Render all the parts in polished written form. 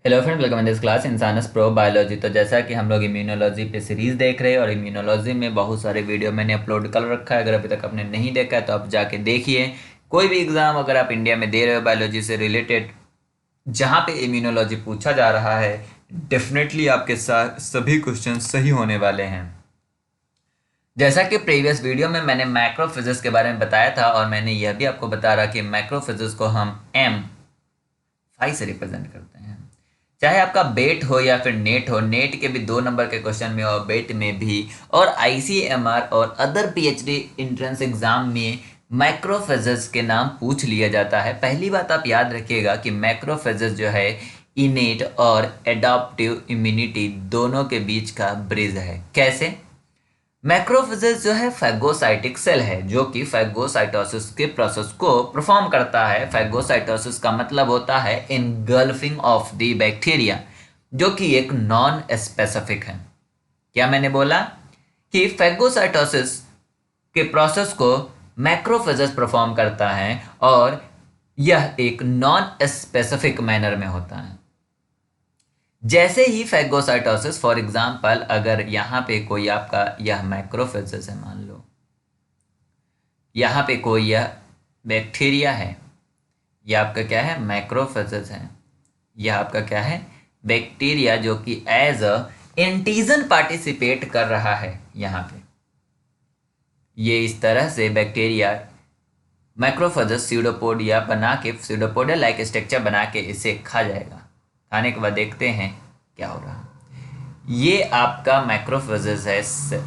Hello friend, welcome in this class इंसानस प्रो biology. तो जैसा कि हम लोग इम्यूनोलॉजी पे सीरीज देख रहे हैं और इम्यूनोलॉजी में बहुत सारे वीडियो मैंने अपलोड कर रखा है। अगर अभी तक आपने नहीं देखा है तो आप जाके देखिए। कोई भी एग्जाम अगर आप इंडिया में दे रहे हो बायोलॉजी से रिलेटेड, जहाँ पे इम्यूनोलॉजी पूछा जा रहा है, डेफिनेटली आपके साथ सभी क्वेश्चन सही होने वाले हैं। जैसा कि प्रीवियस वीडियो में मैंने मैक्रोफिजिक्स के बारे में बताया था और मैंने यह भी आपको बता रहा कि मैक्रोफिजिक्स को हम एम फाइव से रिप्रेजेंट करते हैं। चाहे आपका बेट हो या फिर नेट हो, नेट के भी 2 नंबर के क्वेश्चन में और बेट में भी, और आईसीएमआर और अदर पीएचडी एंट्रेंस एग्जाम में मैक्रोफिजिक्स के नाम पूछ लिया जाता है। पहली बात आप याद रखिएगा कि मैक्रोफिजिक्स जो है इनेट और एडाप्टिव इम्यूनिटी दोनों के बीच का ब्रिज है। कैसे? मैक्रोफेजेस जो है फैगोसाइटिक सेल है जो कि फैगोसाइटोसिस के प्रोसेस को परफॉर्म करता है। फैगोसाइटोसिस का मतलब होता है इनगल्फिंग ऑफ द बैक्टीरिया, जो कि एक नॉन स्पेसिफिक है। क्या मैंने बोला कि फैगोसाइटोसिस के प्रोसेस को मैक्रोफेजेस परफॉर्म करता है और यह एक नॉन स्पेसिफिक मैनर में होता है। जैसे ही फैगोसाइटोसिस, फॉर एग्जांपल अगर यहाँ पे कोई आपका यह मैक्रोफेजेस है, मान लो यहाँ पे कोई यह बैक्टीरिया है, यह आपका क्या है, मैक्रोफेजेस है। यह आपका क्या है, बैक्टीरिया, जो कि एज अ एंटीजन पार्टिसिपेट कर रहा है यहाँ पे। ये इस तरह से बैक्टीरिया मैक्रोफेजेस स्यूडोपोडिया बना के, स्यूडोपोडिया लाइक स्ट्रक्चर बना के इसे खा जाएगा। खाने के बाद देखते हैं क्या हो रहा है। ये आपका मैक्रोफेजेस है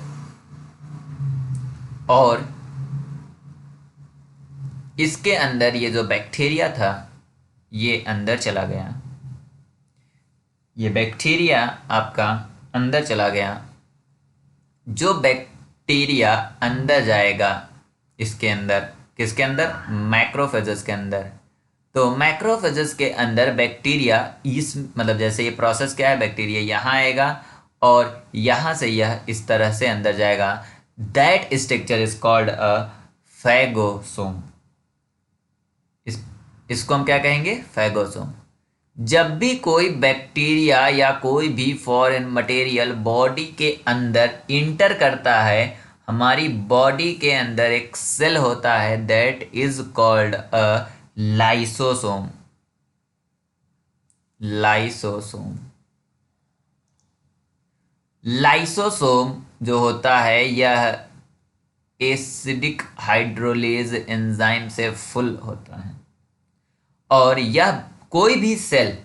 और इसके अंदर ये जो बैक्टीरिया था ये अंदर चला गया। ये बैक्टीरिया आपका अंदर चला गया। जो बैक्टीरिया अंदर जाएगा इसके अंदर, किसके अंदर, मैक्रोफेजेस के अंदर। तो मैक्रोफेजेस के अंदर बैक्टीरिया इस मतलब जैसे ये प्रोसेस क्या है, बैक्टीरिया यहाँ आएगा और यहाँ से यह इस तरह से अंदर जाएगा। That structure is called a phagosome. इसको हम क्या कहेंगे, फैगोसोम। जब भी कोई बैक्टीरिया या कोई भी फॉरेन मटेरियल बॉडी के अंदर इंटर करता है, हमारी बॉडी के अंदर एक सेल होता है that is called a lysosome. Lysosome, lysosome जो होता है यह एसिडिक हाइड्रोलेज एंजाइम से फुल होता है। और यह कोई भी सेल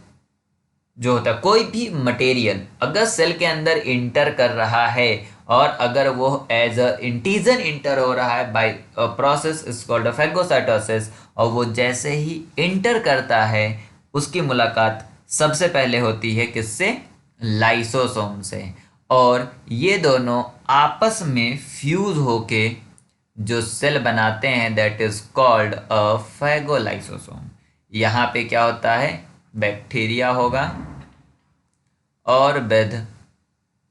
जो होता है, कोई भी मटेरियल अगर सेल के अंदर इंटर कर रहा है और अगर वो एज अ इंटीजन इंटर हो रहा है by process is called phagocytosis, और वो जैसे ही इंटर करता है उसकी मुलाकात सबसे पहले होती है किससे, लाइसोसोम से। और ये दोनों आपस में फ्यूज होके जो सेल बनाते हैं दैट इज कॉल्ड अ फैगोलाइसोसोम। यहाँ पे क्या होता है, बैक्टीरिया होगा और विद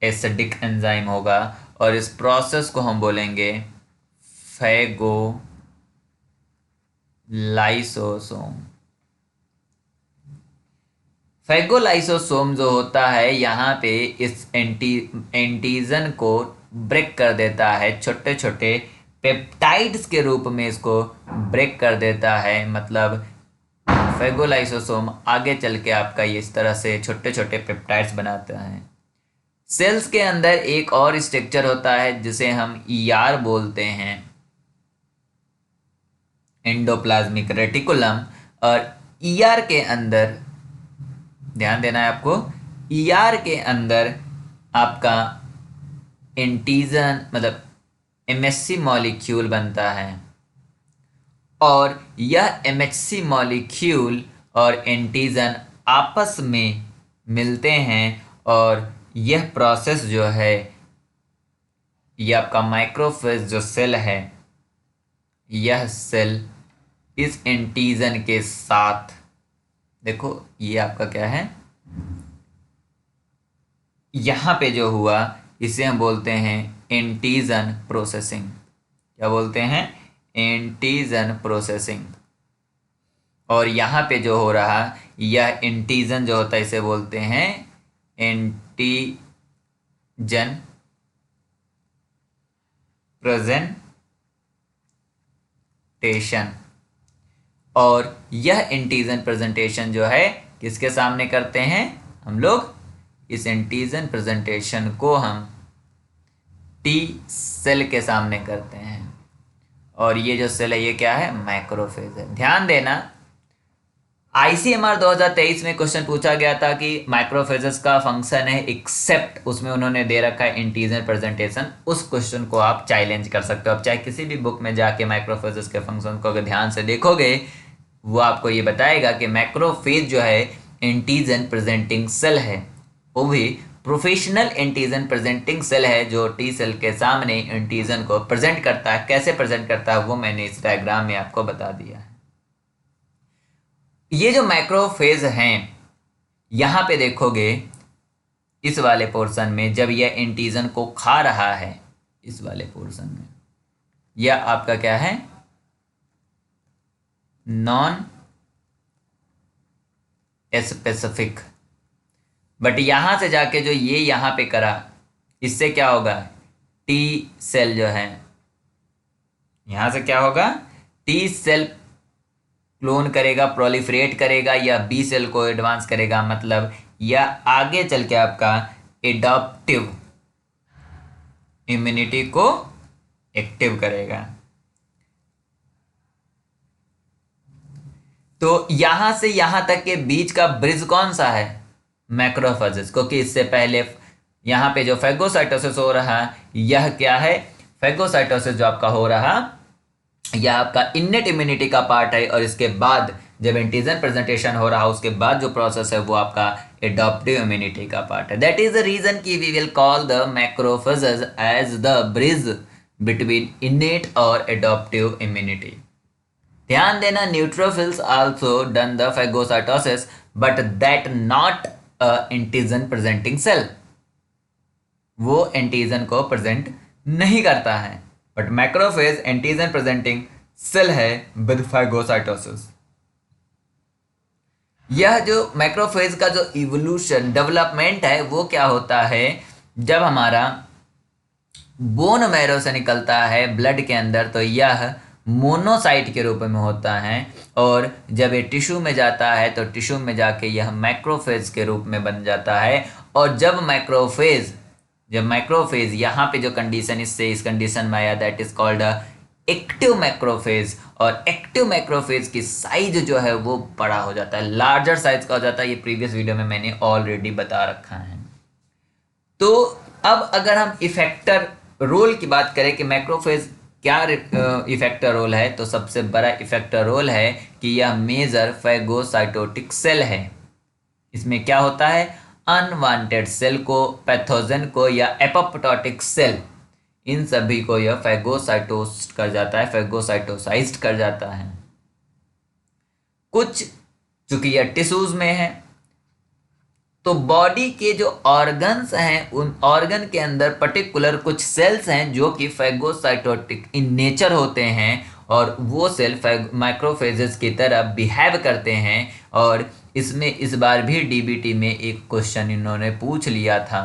एसिडिक एंजाइम होगा और इस प्रोसेस को हम बोलेंगे फैगोलाइसोसोम। फैगोलाइसोसोम जो होता है यहाँ पे इस एंटीजन को ब्रेक कर देता है, छोटे छोटे पेप्टाइड्स के रूप में इसको ब्रेक कर देता है। मतलब फैगोलाइसोसोम आगे चल के आपका ये इस तरह से छोटे छोटे पेप्टाइड्स बनाता है। सेल्स के अंदर एक और स्ट्रक्चर होता है जिसे हम ईआर बोलते हैं, एंडोप्लाज्मिक रेटिकुलम। और ईआर के अंदर ध्यान देना है आपको, ईआर के अंदर आपका एंटीजन मतलब एमएससी मॉलिक्यूल बनता है और यह एमएचसी मॉलिक्यूल और एंटीजन आपस में मिलते हैं और यह प्रोसेस जो है, यह आपका माइक्रोफेज जो सेल है, यह सेल इस एंटीजन के साथ, देखो ये आपका क्या है, यहाँ पे जो हुआ इसे हम बोलते हैं एंटीजन प्रोसेसिंग। क्या बोलते हैं, एंटीजन प्रोसेसिंग। और यहाँ पे जो हो रहा यह एंटीजन जो होता है इसे बोलते हैं एंटीजन प्रेजेंटेशन। और यह एंटीजन प्रेजेंटेशन जो है किसके सामने करते हैं हम लोग? इस एंटीजन प्रेजेंटेशन को हम टी सेल के सामने करते हैं। और ये जो सेल है ये क्या है? मैक्रोफेज है। ध्यान देना, ICMR 2023 में क्वेश्चन पूछा गया था कि मैक्रोफेजेस का फंक्शन है एक्सेप्ट, उसमें उन्होंने दे रखा है एंटीजन प्रेजेंटेशन। उस क्वेश्चन को आप चैलेंज कर सकते हो। अब चाहे किसी भी बुक में जाके मैक्रोफेजेस के फंक्शन को अगर ध्यान से देखोगे, वो आपको ये बताएगा कि मैक्रोफेज जो है एंटीजन प्रेजेंटिंग सेल है, वो भी प्रोफेशनल एंटीजन प्रेजेंटिंग सेल है जो टी सेल के सामने एंटीजन को प्रेजेंट करता है। कैसे प्रेजेंट करता है वो मैंने इस डायग्राम में आपको बता दिया है। ये जो मैक्रोफेज हैं, यहां पे देखोगे इस वाले पोर्शन में जब यह एंटीजन को खा रहा है, इस वाले पोर्शन में यह आपका क्या है? Non specific. बट यहां से जाके जो ये यहां पे करा, इससे क्या होगा? टी सेल जो है, यहां से क्या होगा? टी सेल क्लोन करेगा, प्रोलिफरेट करेगा या बी सेल को एडवांस करेगा, मतलब यह आगे चल के आपका एडॉप्टिव इम्यूनिटी को एक्टिव करेगा। तो यहां से यहां तक के बीच का ब्रिज कौन सा है? मैक्रोफेजेस। क्योंकि इससे पहले यहां पे जो फेगोसाइटोसिस हो रहा, यह क्या है? फेगोसाइटोसिस जो आपका हो रहा, यह आपका इनेट इम्यूनिटी का पार्ट है। और इसके बाद जब एंटीजन प्रेजेंटेशन हो रहा, उसके बाद जो प्रोसेस है वो आपका एडॉप्टिव इम्यूनिटी का पार्ट है। दैट इज द रीजन कि we will call the macrophages as the bridge between innate और एडॉप्टिव इम्यूनिटी। ध्यान देना, neutrophils also done the phagocytosis but that not antigen presenting cell. वो एंटीजन को present नहीं करता है, but macrophage antigen presenting cell है विद फेगोसाइटोसिस। यह जो मैक्रोफेज का जो इवोल्यूशन डेवलपमेंट है वो क्या होता है? जब हमारा बोन मैरो से निकलता है ब्लड के अंदर, तो यह मोनोसाइट के रूप में होता है। और जब ये टिश्यू में जाता है तो टिश्यू में जाके यह मैक्रोफेज के रूप में बन जाता है। और जब मैक्रोफेज यहाँ पे जो कंडीशन इससे इस कंडीशन में आया, that is called active macrophage. और एक्टिव मैक्रोफेज की साइज जो है वो बड़ा हो जाता है, लार्जर साइज का हो जाता है। ये प्रीवियस वीडियो में मैंने ऑलरेडी बता रखा है। तो अब अगर हम इफेक्टर रोल की बात करें कि मैक्रोफेज क्या इफेक्टर रोल है, तो सबसे बड़ा इफेक्टर रोल है कि यह मेजर फैगोसाइटोटिक सेल है। इसमें क्या होता है? अनवांटेड सेल को, पैथोजन को या एपोप्टोटिक सेल, इन सभी को यह फैगोसाइटोस कर जाता है, फैगोसाइटोसाइज्ड कर जाता है। कुछ चूंकि यह टिश्यूज में है, तो बॉडी के जो ऑर्गन्स हैं, उन ऑर्गन के अंदर पर्टिकुलर कुछ सेल्स हैं जो कि फैगोसाइटोटिक इन नेचर होते हैं। और वो सेल मैक्रोफेजेस की तरह बिहेव करते हैं। और इसमें इस बार भी डीबीटी में एक क्वेश्चन इन्होंने पूछ लिया था,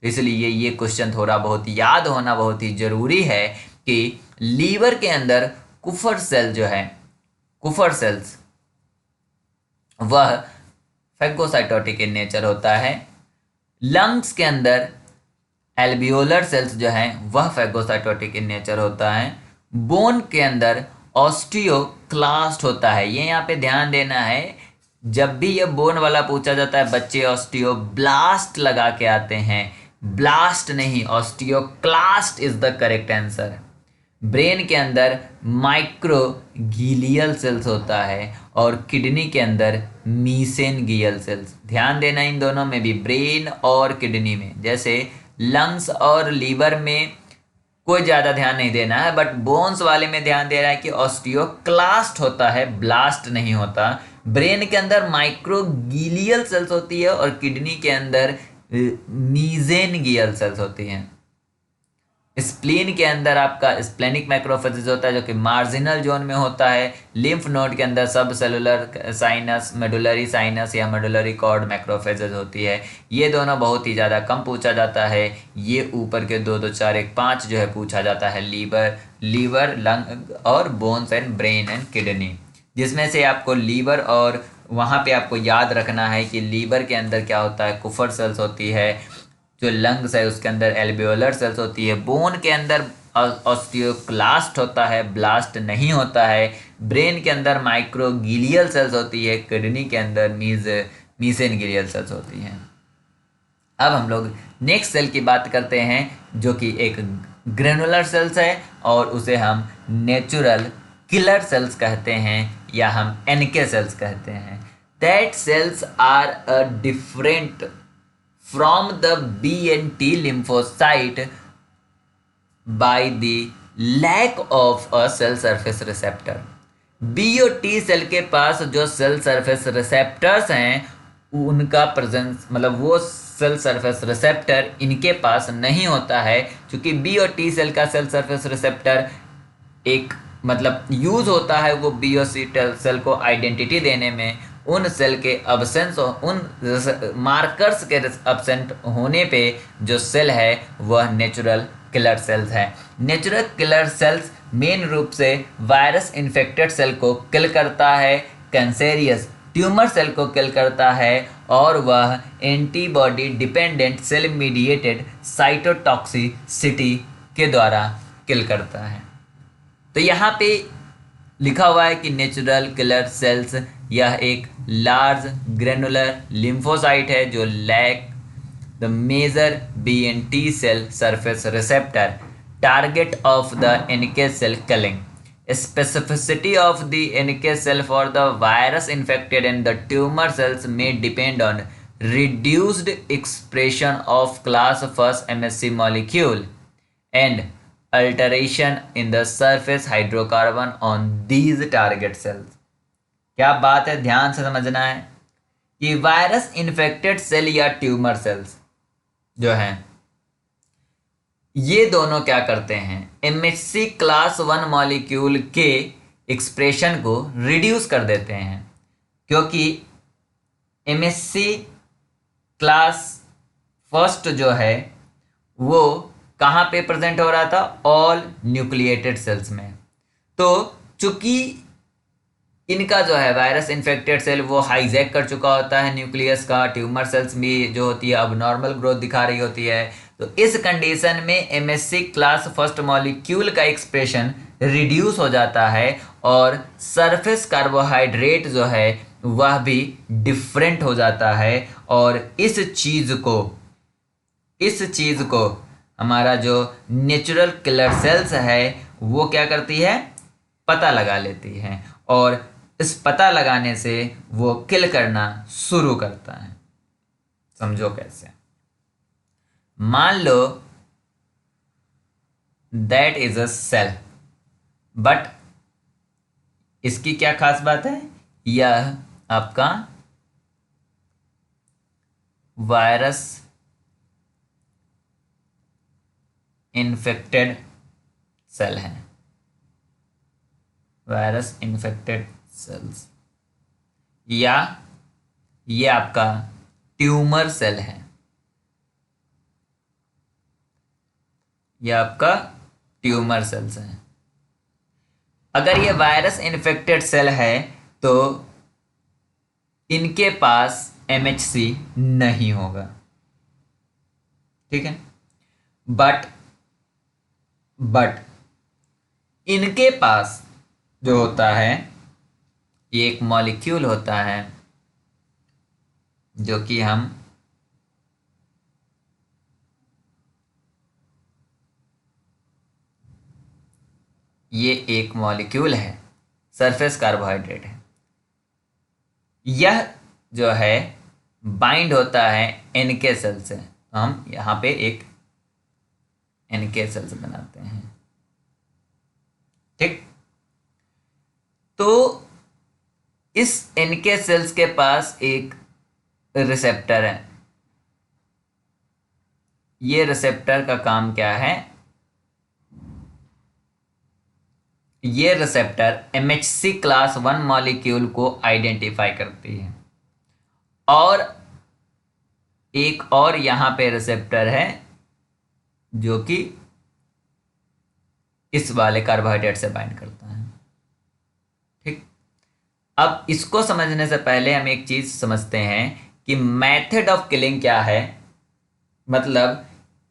तो इसलिए ये क्वेश्चन थोड़ा बहुत याद होना बहुत ही जरूरी है कि लीवर के अंदर कुफर सेल जो है, कुफर सेल्स, वह फैगोसाइटोटिक इन नेचर होता है। लंग्स के अंदर एल्वियोलर सेल्स जो हैं वह फैगोसाइटोटिक इन नेचर होता है। बोन के अंदर ऑस्टियोक्लास्ट होता है। ये यहाँ पे ध्यान देना है, जब भी ये बोन वाला पूछा जाता है बच्चे ऑस्टियोब्लास्ट लगा के आते हैं, ब्लास्ट नहीं, osteoclast is the correct answer. Brain के अंदर माइक्रोगीलियल सेल्स होता है और किडनी के अंदर मीसेनगियल सेल्स। ध्यान देना इन दोनों में भी, ब्रेन और किडनी में। जैसे लंग्स और लीवर में कोई ज़्यादा ध्यान नहीं देना है, बट बोन्स वाले में ध्यान दे रहा है कि ऑस्टियोक्लास्ट होता है, ब्लास्ट नहीं होता। ब्रेन के अंदर माइक्रोगीलियल सेल्स होती है और किडनी के अंदर मीसेनगियल सेल्स होती हैं। स्प्लीन के अंदर आपका स्प्लेनिक मैक्रोफेजेस होता है जो कि मार्जिनल जोन में होता है। लिम्फ नोड के अंदर सब सेलुलर साइनस, मेडुलरी साइनस या मेडुलरी कॉर्ड मैक्रोफेजेस होती है। ये दोनों बहुत ही ज़्यादा कम पूछा जाता है। ये ऊपर के 2 2 4 1 5 जो है पूछा जाता है, लीवर लंग और bones and brain and kidney, जिसमें से आपको लीवर और वहाँ पे आपको याद रखना है कि लीवर के अंदर क्या होता है, कुफर सेल्स होती है। जो लंग्स है उसके अंदर एल्वियोलर सेल्स होती है। बोन के अंदर ऑस्टियोक्लास्ट होता है, ब्लास्ट नहीं होता है। ब्रेन के अंदर माइक्रोगिलियल सेल्स होती है। किडनी के अंदर मीसेनगिलियल सेल्स होती हैं। अब हम लोग नेक्स्ट सेल की बात करते हैं जो कि एक ग्रेनुलर सेल्स है और उसे हम नेचुरल किलर सेल्स कहते हैं या हम एनके सेल्स कहते हैं। That cells are a different from the B and T lymphocyte by the lack of a cell surface receptor। B और टी सेल के पास जो सेल सरफेस रिसेप्टर्स हैं उनका प्रेजेंस, मतलब वो सेल सरफेस रिसेप्टर इनके पास नहीं होता है। क्योंकि बी और टी सेल का सेल सरफेस रिसेप्टर एक मतलब यूज होता है वो बी और सी सेल को आइडेंटिटी देने में। उन सेल के अब्सेंस, उन मार्कर्स के अब्सेंट होने पे जो सेल है वह नेचुरल किलर सेल्स है। नेचुरल किलर सेल्स मेन रूप से वायरस इन्फेक्टेड सेल को किल करता है, कैंसेरियस ट्यूमर सेल को किल करता है और वह antibody dependent cell mediated cytotoxicity के द्वारा किल करता है। तो यहाँ पे लिखा हुआ है कि नेचुरल किलर सेल्स यह एक लार्ज ग्रेनुलर लिम्फोसाइट है जो lack the major B and T cell surface receptor target of the NK cell killing। Specificity of the NK cell for the virus infected and the tumor cells may depend on reduced expression of class first MSC molecule and alteration in the surface hydrocarbon on these target cells। क्या बात है, ध्यान से समझना है कि virus infected cell या tumour cells जो हैं ये दोनों क्या करते हैं, MHC क्लास 1 मॉलिक्यूल के एक्सप्रेशन को रिड्यूस कर देते हैं। क्योंकि MHC क्लास फर्स्ट जो है वो कहाँ पे प्रेजेंट हो रहा था, ऑल न्यूक्लिएटेड सेल्स में। तो चूंकि इनका जो है वायरस इन्फेक्टेड सेल वो हाईजैक कर चुका होता है न्यूक्लियस का, ट्यूमर सेल्स भी जो होती है अब नॉर्मल ग्रोथ दिखा रही होती है। तो इस कंडीशन में MSC क्लास फर्स्ट मॉलिक्यूल का एक्सप्रेशन रिड्यूस हो जाता है और सरफेस कार्बोहाइड्रेट जो है वह भी डिफरेंट हो जाता है। और इस चीज़ को हमारा जो नेचुरल किलर सेल्स है वो क्या करती है, पता लगा लेती है और इस पता लगाने से वो किल करना शुरू करता है। समझो कैसे, मान लो that is a cell, but इसकी क्या खास बात है, यह आपका वायरस इन्फेक्टेड सेल है, वायरस इन्फेक्टेड सेल्स, या ये आपका ट्यूमर सेल है, ये आपका ट्यूमर सेल्स है। अगर ये वायरस इन्फेक्टेड सेल है तो इनके पास MHC नहीं होगा, ठीक है। बट इनके पास जो होता है ये एक मॉलिक्यूल होता है जो कि हम ये एक मॉलिक्यूल है, सरफेस कार्बोहाइड्रेट है। यह जो है बाइंड होता है NK सेल से। तो हम यहाँ पे एक NK सेल्स बनाते हैं, ठीक। तो इस NK सेल्स के पास एक रिसेप्टर है। ये रिसेप्टर का काम क्या है, ये रिसेप्टर MHC क्लास 1 मॉलिक्यूल को आइडेंटिफाई करती है। और एक और यहाँ पे रिसेप्टर है जो कि इस वाले कार्बोहाइड्रेट से बाइंड करता है। ठीक, अब इसको समझने से पहले हम एक चीज समझते हैं कि मेथड ऑफ किलिंग क्या है। मतलब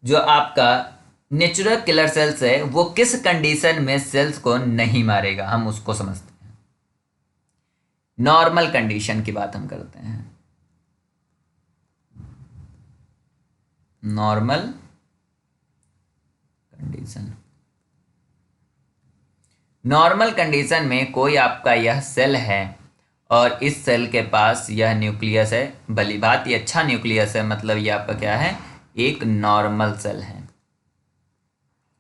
जो आपका नेचुरल किलर सेल्स है वो किस कंडीशन में सेल्स को नहीं मारेगा, हम उसको समझते हैं। नॉर्मल कंडीशन की बात हम करते हैं। नॉर्मल कंडीशन, नॉर्मल कंडीशन में कोई आपका यह सेल है और इस सेल के पास यह न्यूक्लियस है, भली भांति अच्छा न्यूक्लियस है, मतलब ये आपका क्या है, एक नॉर्मल सेल है।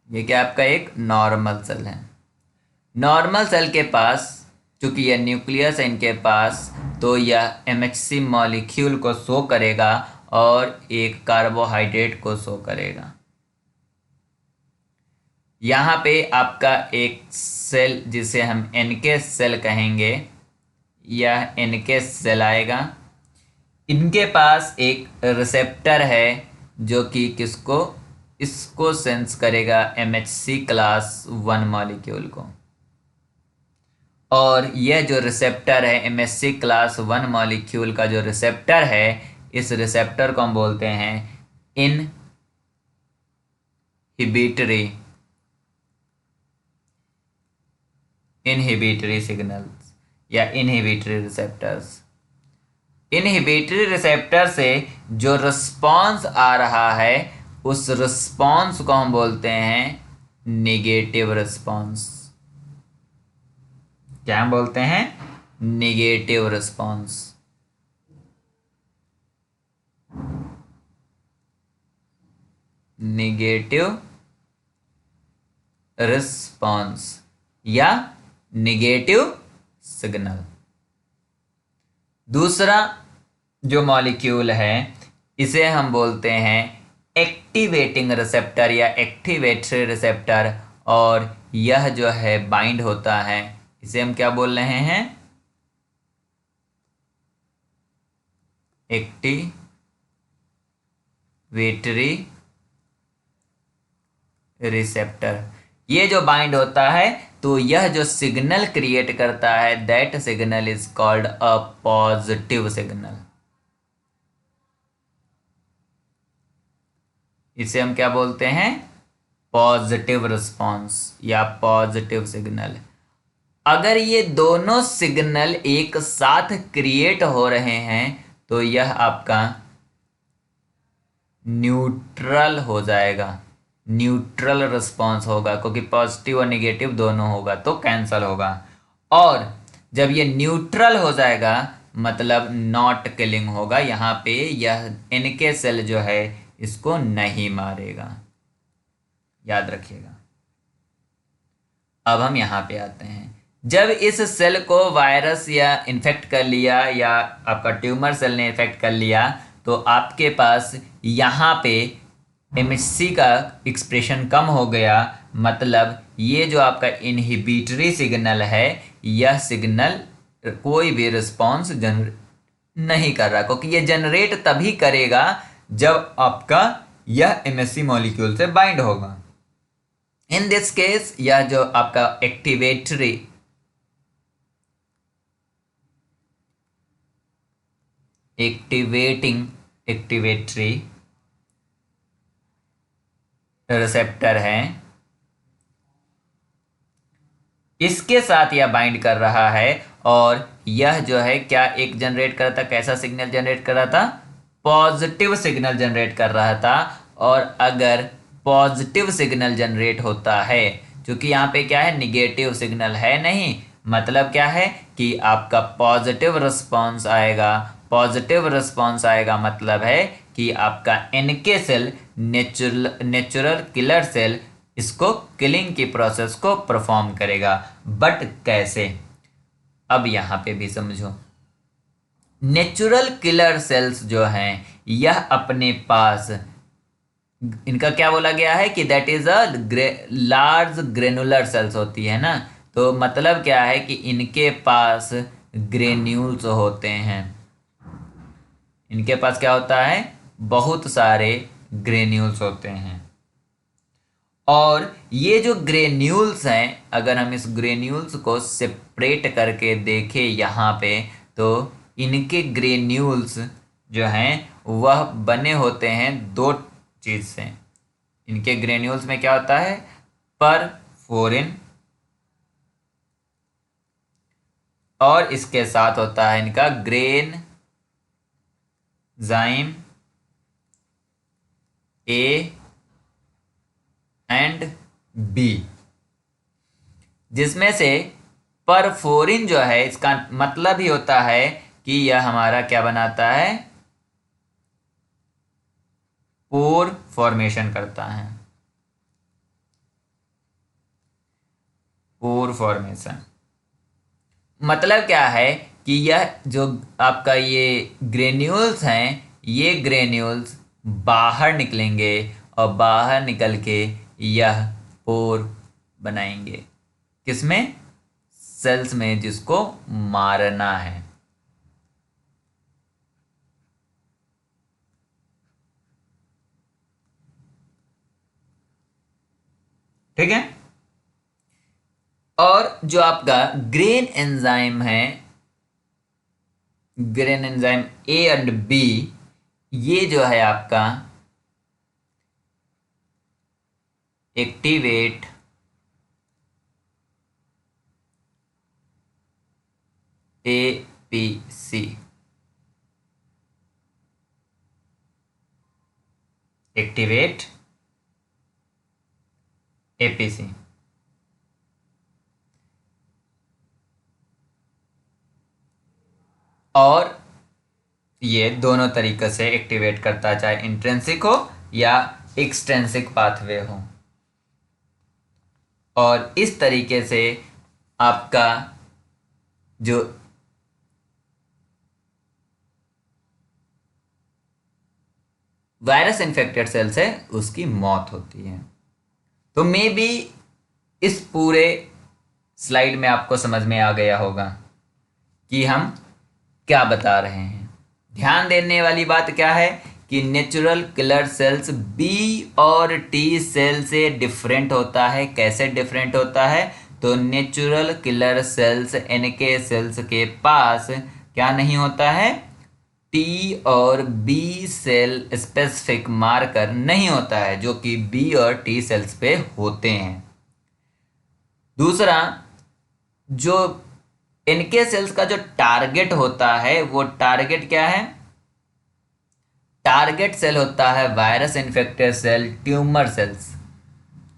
ये क्या आपका एक नॉर्मल सेल है। नॉर्मल सेल के पास चूंकि यह न्यूक्लियस है इनके पास, तो यह MHC मॉलिक्यूल को शो करेगा और एक कार्बोहाइड्रेट को शो करेगा। यहाँ पे आपका एक सेल जिसे हम NK सेल कहेंगे, यह NK सेल आएगा। इनके पास एक रिसेप्टर है जो कि किसको, इसको सेंस करेगा, MHC क्लास 1 मॉलिक्यूल को। और यह जो रिसेप्टर है MHC क्लास 1 मॉलिक्यूल का जो रिसेप्टर है, इस रिसेप्टर को हम बोलते हैं इनहिबिटरी सिग्नल्स या इनहिबिटरी रिसेप्टर्स। इनहिबिटरी रिसेप्टर से जो रिस्पॉन्स आ रहा है उस रिस्पॉन्स को हम बोलते हैं निगेटिव रिस्पॉन्स। क्या हम बोलते हैं, निगेटिव रिस्पॉन्स। निगेटिव रिस्पॉन्स या निगेटिव सिग्नल। दूसरा जो मॉलिक्यूल है इसे हम बोलते हैं एक्टिवेटिंग रिसेप्टर या एक्टिवेटरी रिसेप्टर, और यह जो है बाइंड होता है, इसे हम क्या बोल रहे हैं, एक्टिवेटरी रिसेप्टर। ये जो बाइंड होता है तो यह जो सिग्नल क्रिएट करता है, that signal is called a positive signal. इसे हम क्या बोलते हैं, पॉजिटिव रिस्पॉन्स या पॉजिटिव सिग्नल। अगर ये दोनों सिग्नल एक साथ क्रिएट हो रहे हैं तो यह आपका न्यूट्रल हो जाएगा, न्यूट्रल रिस्पॉन्स होगा, क्योंकि पॉजिटिव और नेगेटिव दोनों होगा तो कैंसल होगा। और जब ये न्यूट्रल हो जाएगा मतलब नॉट किलिंग होगा, यहाँ पे यह NK सेल जो है इसको नहीं मारेगा, याद रखिएगा। अब हम यहाँ पे आते हैं, जब इस सेल को वायरस या इन्फेक्ट कर लिया या आपका ट्यूमर सेल ने इन्फेक्ट कर लिया, तो आपके पास यहाँ पे MHC का एक्सप्रेशन कम हो गया, मतलब ये जो आपका इनहिबिटरी सिग्नल है, यह सिग्नल कोई भी रिस्पॉन्स जनरेट नहीं कर रहा, क्योंकि ये जनरेट तभी करेगा जब आपका यह MHC मॉलिक्यूल से बाइंड होगा। इन दिस केस यह जो आपका एक्टिवेटरी रिसेप्टर है, इसके साथ यह बाइंड कर रहा है और यह जो है क्या एक जनरेट कर रहा था, कैसा सिग्नल जनरेट कर रहा था, पॉजिटिव सिग्नल जनरेट कर रहा था। और अगर पॉजिटिव सिग्नल जनरेट होता है, क्योंकि यहाँ पे क्या है, निगेटिव सिग्नल है नहीं, मतलब क्या है कि आपका पॉजिटिव रिस्पॉन्स आएगा। पॉजिटिव रिस्पॉन्स आएगा मतलब है कि आपका NK cell, natural killer cell, इसको किलिंग की प्रोसेस को परफॉर्म करेगा। बट कैसे, अब यहाँ पे भी समझो। नेचुरल किलर सेल्स जो हैं यह अपने पास, इनका क्या बोला गया है कि that is a large granular cells होती है ना, तो मतलब क्या है कि इनके पास ग्रेन्यूल्स होते हैं। इनके पास क्या होता है? बहुत सारे ग्रेन्यूल्स होते हैं। और ये जो ग्रेन्यूल्स हैं, अगर हम इस ग्रेन्यूल्स को सेपरेट करके देखें यहाँ पे, तो इनके ग्रेन्यूल्स जो हैं वह बने होते हैं दो चीज़ से। इनके ग्रेन्यूल्स में क्या होता है? परफोरिन, और इसके साथ होता है इनका ग्रेन जाइम ए एंड बी, जिसमें से परफोरिन जो है इसका मतलब ही होता है कि यह हमारा क्या बनाता है? पोर फॉर्मेशन करता है। पोर फॉर्मेशन मतलब क्या है कि यह जो आपका ये ग्रेन्यूल्स हैं, ये ग्रेन्यूल्स बाहर निकलेंगे और बाहर निकल के यह पोर बनाएंगे। किसमें? सेल्स में, जिसको मारना है। ठीक है। और जो आपका ग्रेन एंजाइम है, granzyme A and B, ये जो है आपका एक्टिवेट एपीसी, एक्टिवेट एपीसी। और ये दोनों तरीके से एक्टिवेट करता है, चाहे इंट्रिंसिक हो या एक्सट्रिंसिक पाथवे हो। और इस तरीके से आपका जो वायरस इन्फेक्टेड सेल्स है उसकी मौत होती है। तो मे बी इस पूरे स्लाइड में आपको समझ में आ गया होगा कि हम क्या बता रहे हैं। ध्यान देने वाली बात क्या है कि नेचुरल किलर सेल्स बी और टी सेल से डिफरेंट होता है। कैसे डिफरेंट होता है? तो natural killer cells NK cells के पास क्या नहीं होता है? टी और बी सेल स्पेसिफिक मार्कर नहीं होता है, जो कि बी और टी सेल्स पे होते हैं। दूसरा, जो इनके सेल्स का जो टारगेट होता है, वो टारगेट क्या है? टारगेट सेल होता है virus infected cell, tumour cells.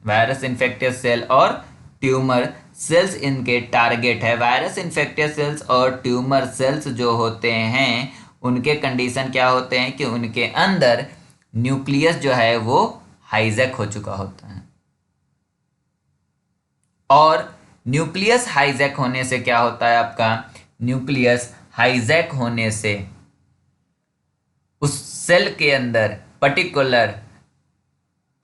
Virus infected cell और ट्यूमर सेल्स इनके टारगेट है। वायरस इन्फेक्टेड सेल्स और ट्यूमर सेल्स जो होते हैं उनके कंडीशन क्या होते हैं कि उनके अंदर न्यूक्लियस जो है वो हाईजैक हो चुका होता है। और न्यूक्लियस हाईजैक होने से क्या होता है? आपका न्यूक्लियस हाईजैक होने से उस सेल के अंदर पर्टिकुलर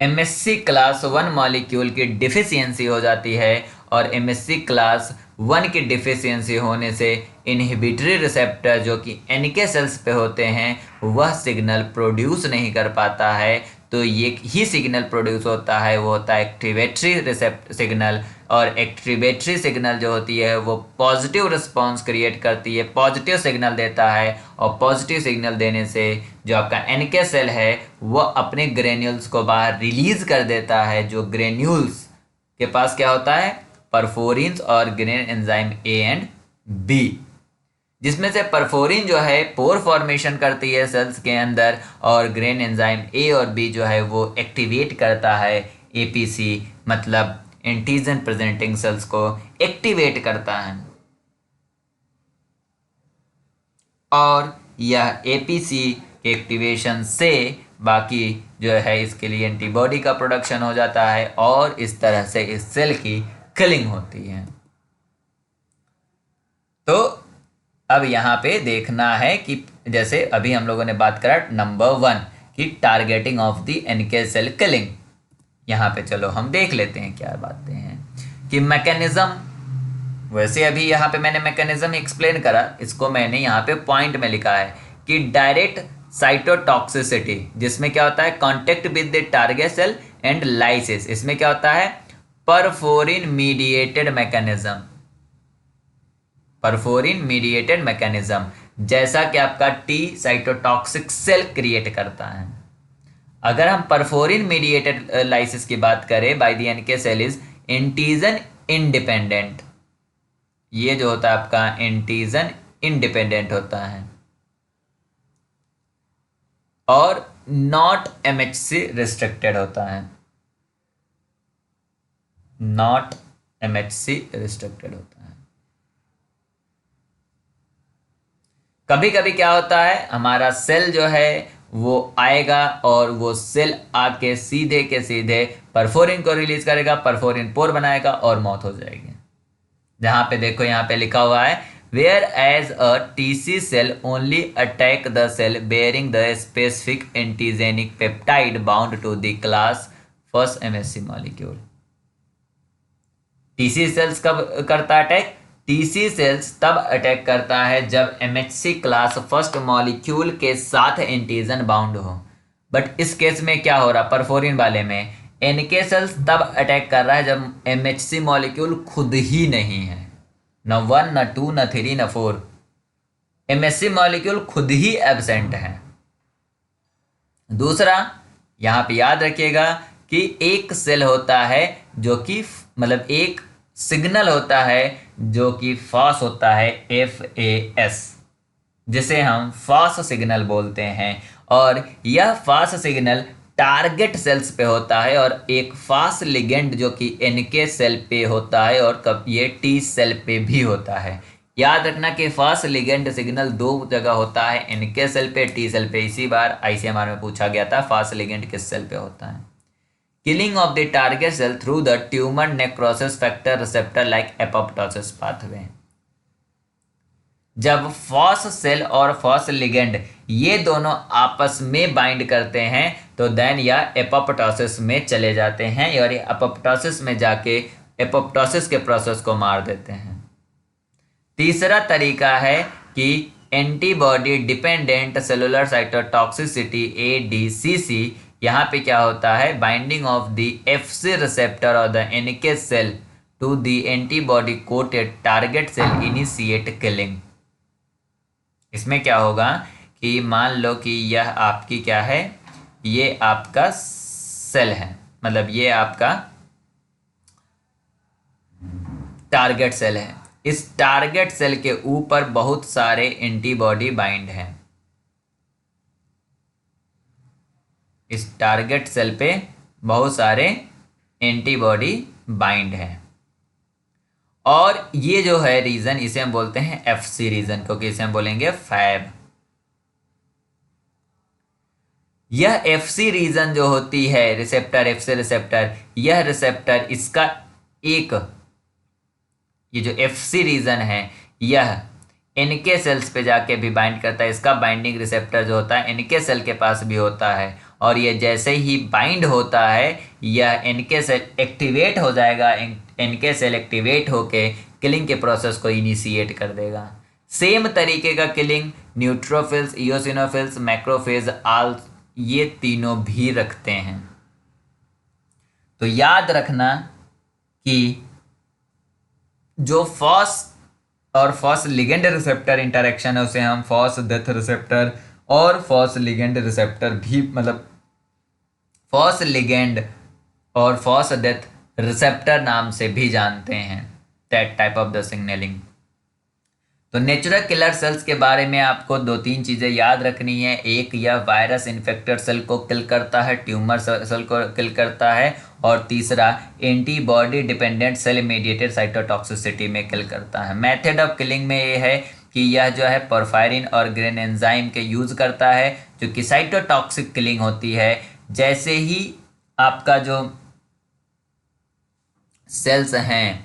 एमएससी क्लास 1 मॉलिक्यूल की डिफिशियंसी हो जाती है। और एमएससी क्लास 1 की डिफिशियंसी होने से इनहिबिटरी रिसेप्टर जो कि एनके सेल्स पे होते हैं वह सिग्नल प्रोड्यूस नहीं कर पाता है। तो ये ही सिग्नल प्रोड्यूस होता है, वो होता है एक्टिवेटरी रिसेप्ट सिग्नल। और एक्टिवेटरी सिग्नल जो होती है वो पॉजिटिव रिस्पॉन्स क्रिएट करती है, पॉजिटिव सिग्नल देता है। और पॉजिटिव सिग्नल देने से जो आपका एनके सेल है वो अपने ग्रेन्यूल्स को बाहर रिलीज कर देता है। जो ग्रेन्यूल्स के पास क्या होता है? परफोरिन्स और granzyme A and B, जिसमें से परफोरिन जो है पोर फॉर्मेशन करती है सेल्स के अंदर, और ग्रेन एंजाइम ए और बी जो है वो एक्टिवेट करता है एपीसी, मतलब एंटीजन प्रेजेंटिंग सेल्स को एक्टिवेट करता है। और यह एपीसी के एक्टिवेशन से बाकी जो है इसके लिए एंटीबॉडी का प्रोडक्शन हो जाता है, और इस तरह से इस सेल की किलिंग होती है। तो अब यहाँ पे देखना है कि जैसे अभी हम लोगों ने बात करा नंबर 1 कि targeting of the NK cell killing. यहाँ पे चलो हम देख लेते हैं क्या बातें हैं कि मैकेनिज्म वैसे अभी यहाँ पे मैंने मैकेनिज्म एक्सप्लेन करा, इसको मैंने यहाँ पे पॉइंट में लिखा है कि डायरेक्ट साइटोटॉक्सिसिटी, जिसमें क्या होता है contact with the target cell and lysis, इसमें क्या होता है perforin mediated mechanism, perforin mediated mechanism, जैसा कि आपका टी साइटोटॉक्सिक सेल क्रिएट करता है। अगर हम परफोरिन मीडिएटेड लाइसिस की बात करें by the NK cell is antigen independent, ये जो होता है आपका एंटीजन इंडिपेंडेंट होता है और नॉट एमएचसी रिस्ट्रिक्टेड होता है, नॉट एमएचसी रिस्ट्रिक्टेड होता है। कभी कभी क्या होता है हमारा सेल जो है वो आएगा और वो सेल आके सीधे के सीधे परफोरिन को रिलीज करेगा, परफोरिन पोर बनाएगा और मौत हो जाएगी। जहां पे देखो यहाँ पे लिखा हुआ है where as a TC cell only attack the cell bearing the specific antigenic peptide bound to the class first MHC molecule. TC cells कब करता है अटैक? टीसी सेल्स तब अटैक करता है जब एमएचसी क्लास फर्स्ट मॉलिक्यूल के साथ antigen bound हो। बट इस केस में क्या हो रहा परफोरिन वाले में, एनके सेल्स तब अटैक कर रहा है जब एमएचसी मॉलिक्यूल खुद ही नहीं है, न 1 न 2 न 3 न 4, एमएचसी मॉलिक्यूल खुद ही एब्सेंट है। दूसरा यहाँ पे याद रखिएगा कि एक सेल होता है जो कि मतलब एक सिग्नल होता है जो कि फास होता है FAS, जिसे हम फास सिग्नल बोलते हैं, और यह फास सिग्नल टारगेट सेल्स पे होता है और एक फास लिगेंड जो कि एनके सेल पे होता है और कब ये टी सेल पे भी होता है। याद रखना कि फास लिगेंड सिग्नल दो जगह होता है, एनके सेल पे, टी सेल पे। इसी बार ICMR में पूछा गया था फास लिगेंड किस सेल पे होता है। Killing of the target cell through the tumor necrosis factor receptor like apoptosis pathway। जब फॉस सेल और फॉस लिगेंड ये दोनों आपस में बाइंड करते हैं तो देन यह एपोप्टोसिस में चले जाते हैं और ये एपोप्टोसिस में जाके एपोप्टोसिस के प्रोसेस को मार देते हैं। तीसरा तरीका है कि antibody dependent cellular cytotoxicity ADCC। यहाँ पे क्या होता है binding of the FC receptor और the NK cell to the antibody coated target cell initiate killing. इसमें क्या होगा कि मान लो कि यह आपकी क्या है, ये आपका सेल है, मतलब ये आपका टारगेट सेल है। इस टारगेट सेल के ऊपर बहुत सारे एंटीबॉडी बाइंड हैं, इस टारगेट सेल पे बहुत सारे एंटीबॉडी बाइंड हैं और ये जो है रीजन इसे हम बोलते हैं FC रीजन, क्योंकि इसे हम बोलेंगे फैब। यह FC रीजन जो होती है रिसेप्टर, FC रिसेप्टर, यह रिसेप्टर इसका एक ये जो FC रीजन है यह NK सेल्स पे जाके भी बाइंड करता है। इसका बाइंडिंग रिसेप्टर जो होता है NK सेल के पास भी होता है और ये जैसे ही बाइंड होता है यह NK सेल एक्टिवेट हो जाएगा, NK सेल एक्टिवेट होके किलिंग के प्रोसेस को इनिशिएट कर देगा। सेम तरीके का किलिंग न्यूट्रोफिल्स, इओसिनोफिल्स, मैक्रोफेज आल ये तीनों भी रखते हैं। तो याद रखना कि जो फॉस और फॉस लिगेंड रिसेप्टर इंटरेक्शन है उसे हम फॉस डेथ रिसेप्टर और फॉस लिगेंड रिसेप्टर भी, मतलब फॉस लिगेंड और फॉस डेथ रिसेप्टर नाम से भी जानते हैं, that type of the signalling. तो नेचुरल किलर सेल्स के बारे में आपको 2-3 चीज़ें याद रखनी है। एक, यह वायरस इन्फेक्टेड सेल को किल करता है, ट्यूमर सेल को किल करता है, और तीसरा antibody dependent cell mediated cytotoxicity में किल करता है। मेथड ऑफ किलिंग में ये है कि यह जो है पोरफायरिन और ग्रेन एंजाइम के यूज़ करता है जो कि साइटोटॉक्सिक किलिंग होती है। जैसे ही आपका जो सेल्स हैं,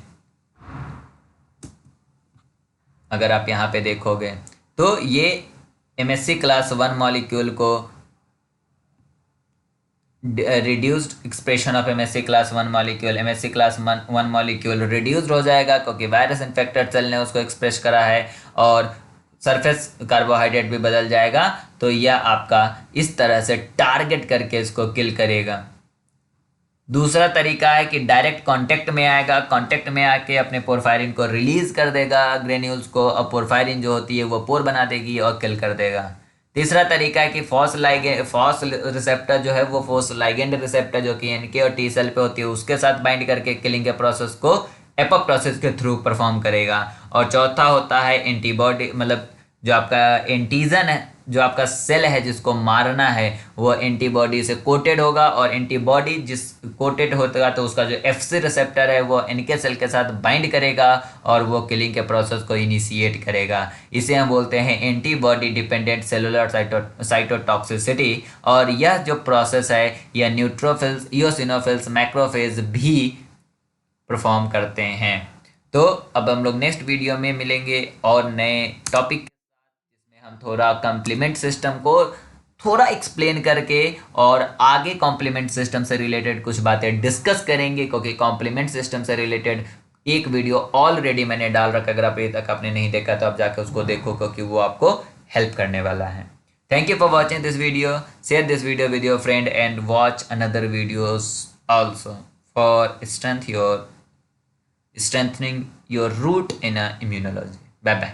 अगर आप यहाँ पे देखोगे तो ये MSC क्लास 1 मॉलिक्यूल को reduced expression of MSC class 1 molecule, MSC class 1 molecule reduced हो जाएगा क्योंकि वायरस इन्फेक्टेड सेल ने उसको एक्सप्रेस करा है, और सरफेस कार्बोहाइड्रेट भी बदल जाएगा। तो यह आपका इस तरह से टारगेट करके इसको किल करेगा। दूसरा तरीका है कि डायरेक्ट कांटेक्ट में आएगा, कांटेक्ट में आके अपने पोरफायरिन को रिलीज कर देगा ग्रेन्यूल्स को, और पोरफायरिन जो होती है वो पोर बना देगी और किल कर देगा। तीसरा तरीका है कि फॉस रिसेप्टर जो है वो फोस्फोलाइगेंड रिसेप्टर जो कि एनके और टी सेल पे होती है उसके साथ बाइंड करके किलिंग के प्रोसेस को एपॉप प्रोसेस के थ्रू परफॉर्म करेगा। और चौथा होता है एंटीबॉडी, मतलब जो आपका एंटीजन है, जो आपका सेल है जिसको मारना है, वो एंटीबॉडी से कोटेड होगा, और एंटीबॉडी जिस कोटेड होगा तो उसका जो एफसी रिसेप्टर है वो एनके सेल के साथ बाइंड करेगा और वो किलिंग के प्रोसेस को इनिशिएट करेगा। इसे हम बोलते हैं एंटीबॉडी डिपेंडेंट सेलुलर साइटोटॉक्सिसिटी। और यह जो प्रोसेस है यह न्यूट्रोफिल्स, इओसिनोफिल्स, मैक्रोफेज भी परफॉर्म करते हैं। तो अब हम लोग नेक्स्ट वीडियो में मिलेंगे और नए टॉपिक, हम थोड़ा कॉम्प्लीमेंट सिस्टम को थोड़ा एक्सप्लेन करके और आगे कॉम्प्लीमेंट सिस्टम से रिलेटेड कुछ बातें डिस्कस करेंगे, क्योंकि कॉम्प्लीमेंट सिस्टम से रिलेटेड एक वीडियो ऑलरेडी मैंने डाल रखा। अगर अभी तक आपने नहीं देखा तो आप जाकर उसको देखो, क्योंकि वो आपको हेल्प करने वाला है। Thank you for watching this video. Share this video with your friend and watch another videos also for strengthening your root in immunology. Bye bye.